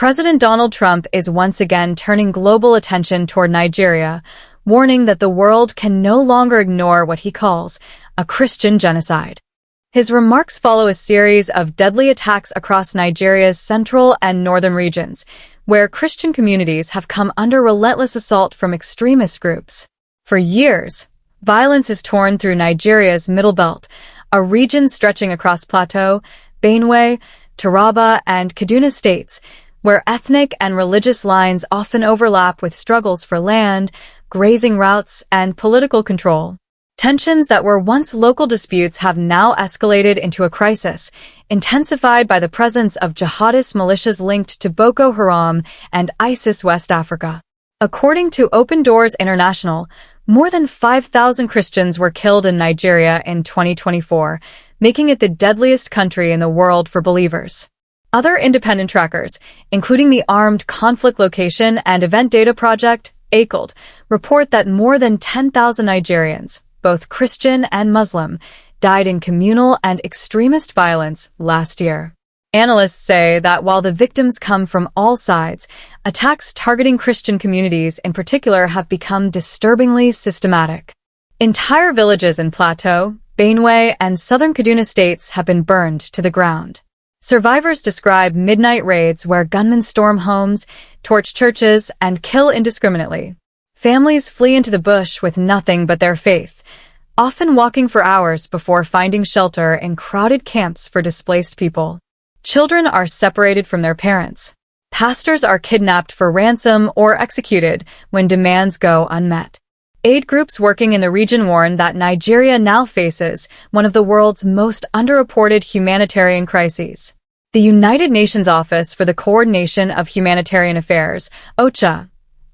President Donald Trump is once again turning global attention toward Nigeria, warning that the world can no longer ignore what he calls a Christian genocide. His remarks follow a series of deadly attacks across Nigeria's central and northern regions, where Christian communities have come under relentless assault from extremist groups. For years, violence has torn through Nigeria's Middle Belt, a region stretching across Plateau, Benue, Taraba, and Kaduna states, where ethnic and religious lines often overlap with struggles for land, grazing routes, and political control. Tensions that were once local disputes have now escalated into a crisis, intensified by the presence of jihadist militias linked to Boko Haram and ISIS West Africa. According to Open Doors International, more than 5,000 Christians were killed in Nigeria in 2024, making it the deadliest country in the world for believers. Other independent trackers, including the Armed Conflict Location and Event Data Project, ACLED, report that more than 10,000 Nigerians, both Christian and Muslim, died in communal and extremist violence last year. Analysts say that while the victims come from all sides, attacks targeting Christian communities in particular have become disturbingly systematic. Entire villages in Plateau, Benue, and southern Kaduna states have been burned to the ground. Survivors describe midnight raids where gunmen storm homes, torch churches, and kill indiscriminately. Families flee into the bush with nothing but their faith, often walking for hours before finding shelter in crowded camps for displaced people. Children are separated from their parents. Pastors are kidnapped for ransom or executed when demands go unmet. Aid groups working in the region warn that Nigeria now faces one of the world's most underreported humanitarian crises. The United Nations Office for the Coordination of Humanitarian Affairs, OCHA,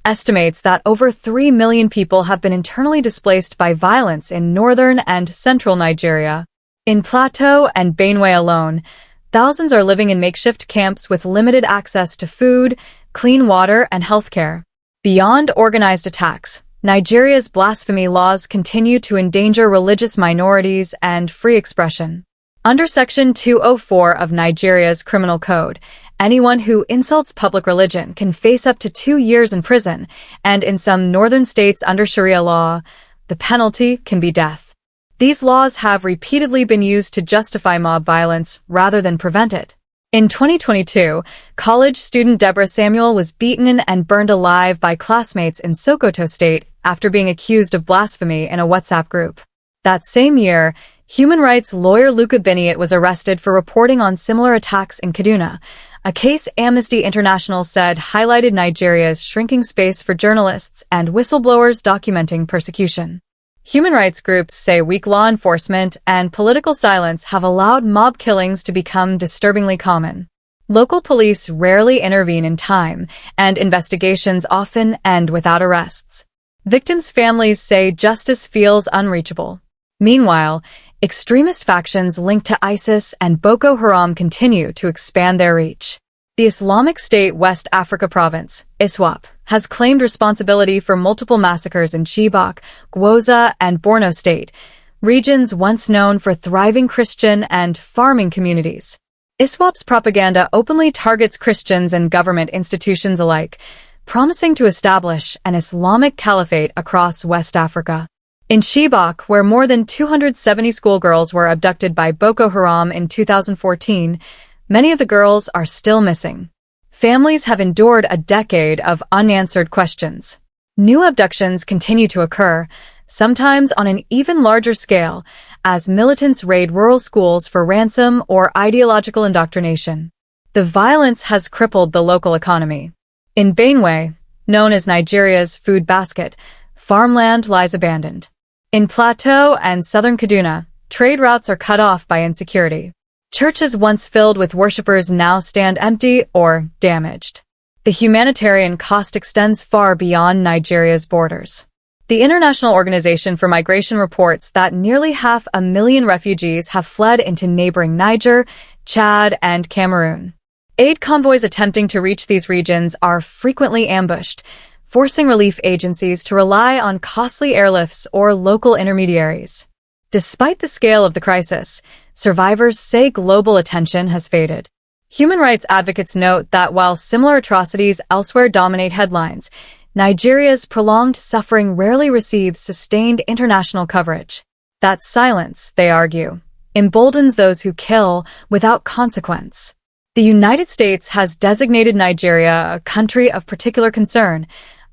estimates that over 3 million people have been internally displaced by violence in northern and central Nigeria. In Plateau and Benue alone, thousands are living in makeshift camps with limited access to food, clean water, and healthcare. Beyond organized attacks, Nigeria's blasphemy laws continue to endanger religious minorities and free expression. Under Section 204 of Nigeria's Criminal Code, anyone who insults public religion can face up to 2 years in prison, and in some northern states under Sharia law, the penalty can be death. These laws have repeatedly been used to justify mob violence rather than prevent it. In 2022, college student Deborah Samuel was beaten and burned alive by classmates in Sokoto State after being accused of blasphemy in a WhatsApp group. That same year, human rights lawyer Luka Biniat was arrested for reporting on similar attacks in Kaduna, a case Amnesty International said highlighted Nigeria's shrinking space for journalists and whistleblowers documenting persecution. Human rights groups say weak law enforcement and political silence have allowed mob killings to become disturbingly common. Local police rarely intervene in time, and investigations often end without arrests. Victims' families say justice feels unreachable. Meanwhile, extremist factions linked to ISIS and Boko Haram continue to expand their reach. The Islamic State West Africa Province, ISWAP, has claimed responsibility for multiple massacres in Chibok, Gwoza, and Borno State, regions once known for thriving Christian and farming communities. ISWAP's propaganda openly targets Christians and government institutions alike, promising to establish an Islamic caliphate across West Africa. In Chibok, where more than 270 schoolgirls were abducted by Boko Haram in 2014, many of the girls are still missing. Families have endured a decade of unanswered questions. New abductions continue to occur, sometimes on an even larger scale, as militants raid rural schools for ransom or ideological indoctrination. The violence has crippled the local economy. In Benue, known as Nigeria's food basket, farmland lies abandoned. In Plateau and southern Kaduna, trade routes are cut off by insecurity. Churches once filled with worshippers now stand empty or damaged. The humanitarian cost extends far beyond Nigeria's borders. The International Organization for Migration reports that nearly 500,000 refugees have fled into neighboring Niger, Chad, and Cameroon. Aid convoys attempting to reach these regions are frequently ambushed, forcing relief agencies to rely on costly airlifts or local intermediaries. Despite the scale of the crisis, survivors say global attention has faded. Human rights advocates note that while similar atrocities elsewhere dominate headlines, Nigeria's prolonged suffering rarely receives sustained international coverage. That silence, they argue, emboldens those who kill without consequence. The United States has designated Nigeria a country of particular concern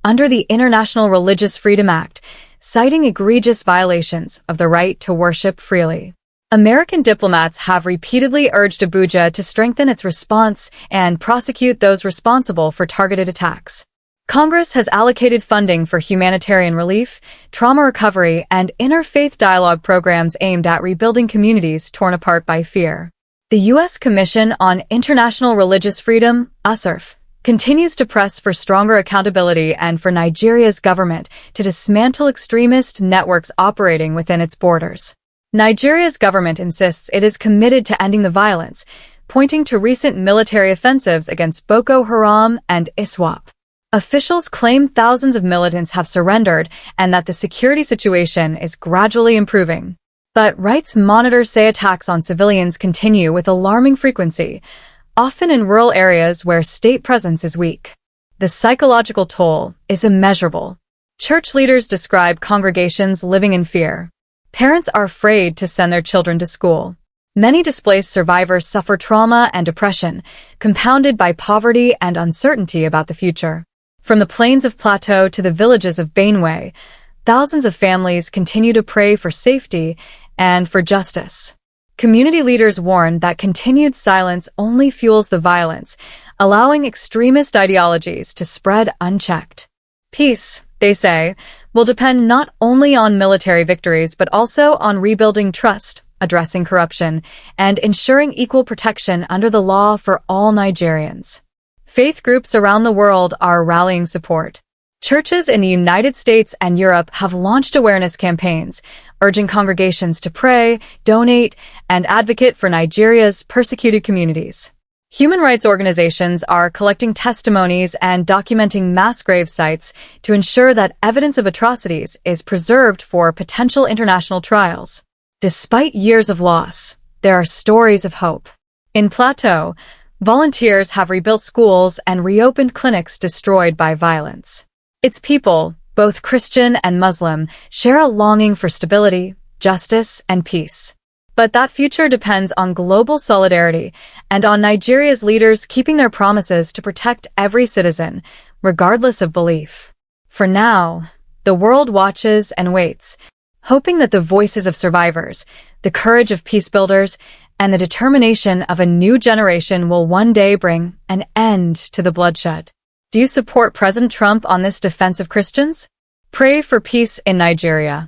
under the International Religious Freedom Act, citing egregious violations of the right to worship freely. American diplomats have repeatedly urged Abuja to strengthen its response and prosecute those responsible for targeted attacks. Congress has allocated funding for humanitarian relief, trauma recovery, and interfaith dialogue programs aimed at rebuilding communities torn apart by fear. The U.S. Commission on International Religious Freedom, USCIRF, continues to press for stronger accountability and for Nigeria's government to dismantle extremist networks operating within its borders. Nigeria's government insists it is committed to ending the violence, pointing to recent military offensives against Boko Haram and ISWAP. Officials claim thousands of militants have surrendered and that the security situation is gradually improving. But rights monitors say attacks on civilians continue with alarming frequency, often in rural areas where state presence is weak. The psychological toll is immeasurable. Church leaders describe congregations living in fear. Parents are afraid to send their children to school. Many displaced survivors suffer trauma and depression, compounded by poverty and uncertainty about the future. From the plains of Plateau to the villages of Benue, thousands of families continue to pray for safety and for justice. Community leaders warn that continued silence only fuels the violence, allowing extremist ideologies to spread unchecked. Peace, they say, will depend not only on military victories but also on rebuilding trust, addressing corruption, and ensuring equal protection under the law for all Nigerians. Faith groups around the world are rallying support. Churches in the United States and Europe have launched awareness campaigns, urging congregations to pray, donate, and advocate for Nigeria's persecuted communities. Human rights organizations are collecting testimonies and documenting mass grave sites to ensure that evidence of atrocities is preserved for potential international trials. Despite years of loss, there are stories of hope. In Plateau, volunteers have rebuilt schools and reopened clinics destroyed by violence. Its people, both Christian and Muslim, share a longing for stability, justice, and peace. But that future depends on global solidarity and on Nigeria's leaders keeping their promises to protect every citizen, regardless of belief. For now, the world watches and waits, hoping that the voices of survivors, the courage of peace builders, and the determination of a new generation will one day bring an end to the bloodshed. Do you support President Trump on this defense of Christians? Pray for peace in Nigeria.